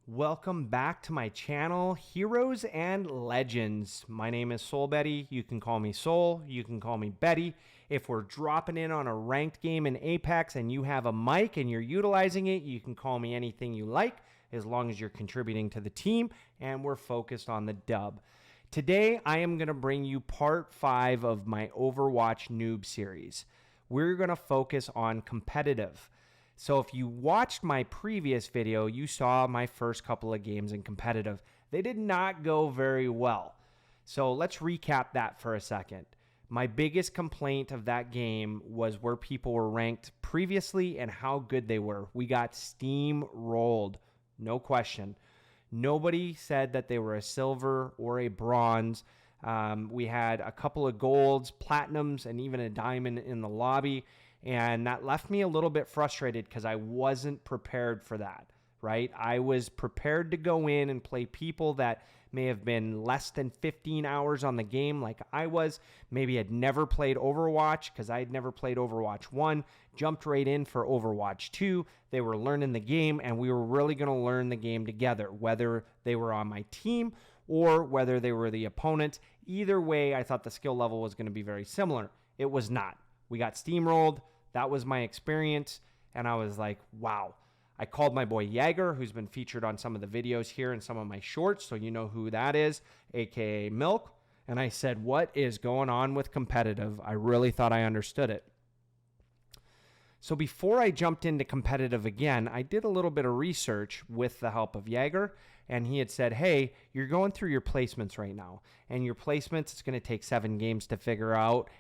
Welcome back to my channel, Heroes and Legends. My name is Soul Betty. You can call me Soul. You can call me Betty. If we're dropping in on a ranked game in Apex and you have a mic and you're utilizing it, you can call me anything you like as long as you're contributing to the team and we're focused on the dub. Today, I am going to bring you part 5 of my Overwatch Noob series. We're going to focus on competitive. So if you watched my previous video, you saw my first couple of games in competitive. They did not go very well. So let's recap that for a second. My biggest complaint of that game was where people were ranked previously and how good they were. We got steamrolled, no question. Nobody said that they were a silver or a bronze. We had a couple of golds, platinums, and even a diamond in the lobby. And that left me a little bit frustrated because I wasn't prepared for that, right? I was prepared to go in and play people that may have been less than 15 hours on the game like I was. Maybe had never played Overwatch because I had never played Overwatch 1. Jumped right in for Overwatch 2. They were learning the game and we were really going to learn the game together, whether they were on my team or whether they were the opponent. Either way, I thought the skill level was going to be very similar. It was not. We got steamrolled. That was my experience, and I was like, wow. I called my boy Jaeger, who's been featured on some of the videos here and some of my shorts, so you know who that is, aka Milk, and I said, what is going on with competitive? I really thought I understood it. So before I jumped into competitive again, I did a little bit of research with the help of Jaeger, and he had said, hey, you're going through your placements right now, and your placements, it's going to take 7 games to figure out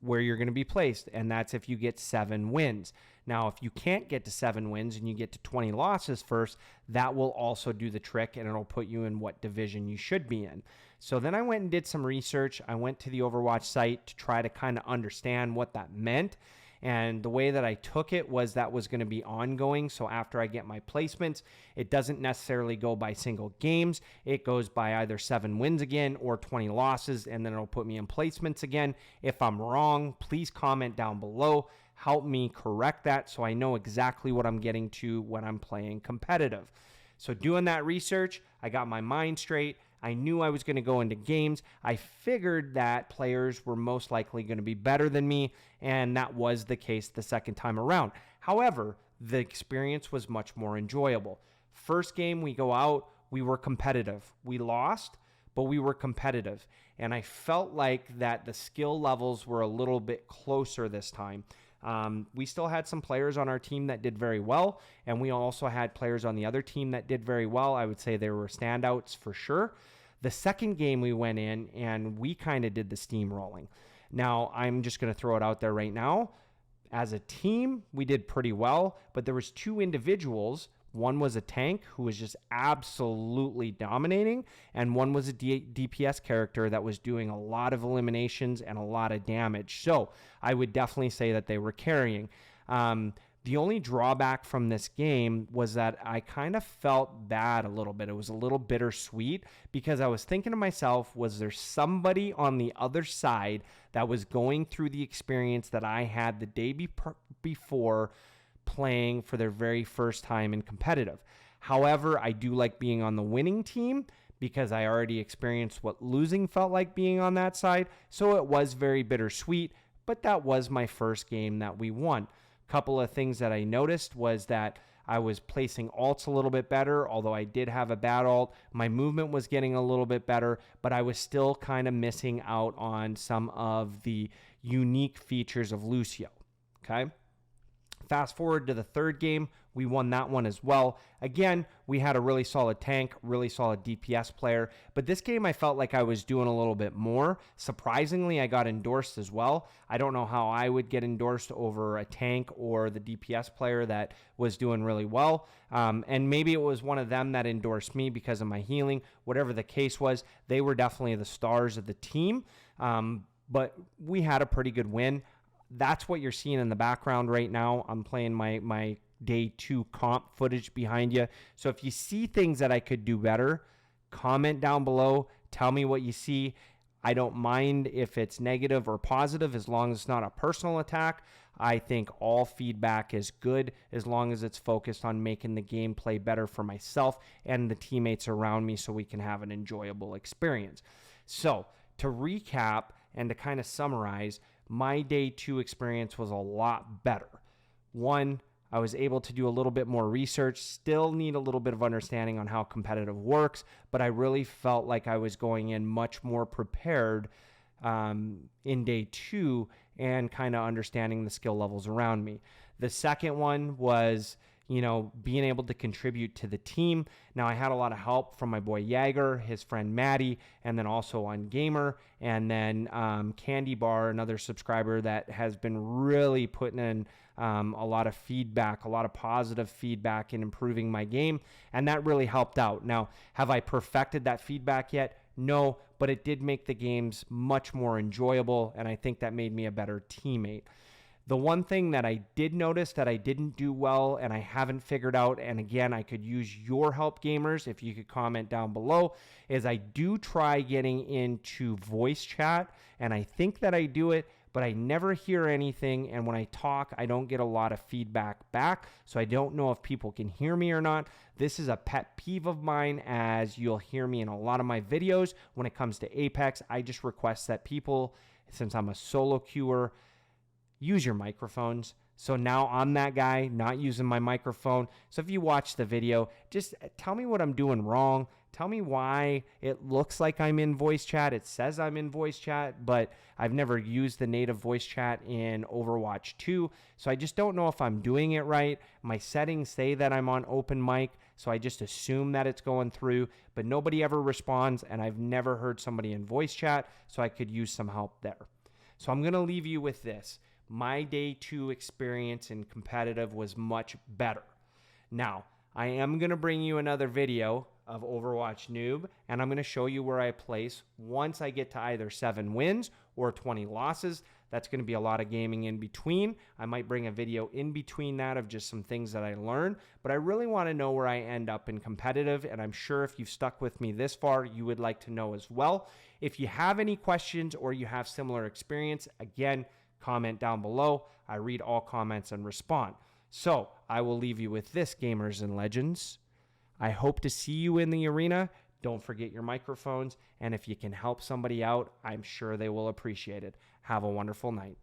where you're going to be placed, and that's if you get 7 wins. Now, if you can't get to 7 wins and you get to 20 losses first, that will also do the trick, and it'll put you in what division you should be in. So then I went and did some research. I went to the Overwatch site to try to kind of understand what that meant. And the way that I took it was that was going to be ongoing. So after I get my placements, it doesn't necessarily go by single games. It goes by either 7 wins again or 20 losses, and then it'll put me in placements again. If I'm wrong, please comment down below. Help me correct that so I know exactly what I'm getting to when I'm playing competitive. So doing that research, I got my mind straight. I knew I was going to go into games. I figured that players were most likely going to be better than me, and that was the case the second time around. However, the experience was much more enjoyable. First game we go out, we were competitive. We lost, but we were competitive. And I felt like that the skill levels were a little bit closer this time. We still had some players on our team that did very well, and we also had players on the other team that did very well. I would say there were standouts for sure. The second game we went in, and we kind of did the steamrolling. Now, I'm just going to throw it out there right now. As a team, we did pretty well, but there was 2 individuals. One was a tank who was just absolutely dominating, and one was a DPS character that was doing a lot of eliminations and a lot of damage. So I would definitely say that they were carrying. The only drawback from this game was that I kind of felt bad a little bit. It was a little bittersweet because I was thinking to myself, was there somebody on the other side that was going through the experience that I had the day before playing for their very first time in competitive? However, I do like being on the winning team because I already experienced what losing felt like being on that side. So it was very bittersweet, but that was my first game that we won. Couple of things that I noticed was that I was placing ults a little bit better, although I did have a bad ult. My movement was getting a little bit better, but I was still kind of missing out on some of the unique features of Lucio. Okay. Fast forward to the third game, we won that one as well. Again, we had a really solid tank, really solid DPS player, but this game I felt like I was doing a little bit more. Surprisingly, I got endorsed as well. I don't know how I would get endorsed over a tank or the DPS player that was doing really well. And maybe it was one of them that endorsed me because of my healing. Whatever the case was, they were definitely the stars of the team. But we had a pretty good win. That's what you're seeing in the background right now. I'm playing my day 2 comp footage behind you. So if you see things that I could do better, comment down below. Tell me what you see. I don't mind if it's negative or positive as long as it's not a personal attack. I think all feedback is good as long as it's focused on making the gameplay better for myself and the teammates around me so we can have an enjoyable experience. So to recap and to kind of summarize, my day 2 experience was a lot better. One, I was able to do a little bit more research, still need a little bit of understanding on how competitive works, but I really felt like I was going in much more prepared in day 2 and kind of understanding the skill levels around me. The second one was, being able to contribute to the team. Now, I had a lot of help from my boy Jaeger, his friend Maddie, and then also on Gamer, and then Candy Bar, another subscriber that has been really putting in a lot of feedback, a lot of positive feedback in improving my game, and that really helped out. Now, have I perfected that feedback yet? No, but it did make the games much more enjoyable, and I think that made me a better teammate. The one thing that I did notice that I didn't do well and I haven't figured out, and again, I could use your help, gamers, if you could comment down below, is I do try getting into voice chat, and I think that I do it, but I never hear anything, and when I talk, I don't get a lot of feedback back, so I don't know if people can hear me or not. This is a pet peeve of mine, as you'll hear me in a lot of my videos. When it comes to Apex, I just request that people, since I'm a solo queuer, use your microphones. So now I'm that guy not using my microphone. So if you watch the video, just tell me what I'm doing wrong. Tell me why it looks like I'm in voice chat. It says I'm in voice chat, but I've never used the native voice chat in Overwatch 2. So I just don't know if I'm doing it right. My settings say that I'm on open mic, so I just assume that it's going through, but nobody ever responds, and I've never heard somebody in voice chat, so I could use some help there. So I'm going to leave you with this. My day 2 experience in competitive was much better. Now, I am going to bring you another video of Overwatch Noob, and I'm going to show you where I place once I get to either 7 wins or 20 losses. That's going to be a lot of gaming in between. I might bring a video in between that of just some things that I learned, but I really want to know where I end up in competitive, and I'm sure if you've stuck with me this far, you would like to know as well. If you have any questions or you have similar experience, again, comment down below. I read all comments and respond. So I will leave you with this, gamers and legends. I hope to see you in the arena. Don't forget your microphones. And if you can help somebody out, I'm sure they will appreciate it. Have a wonderful night.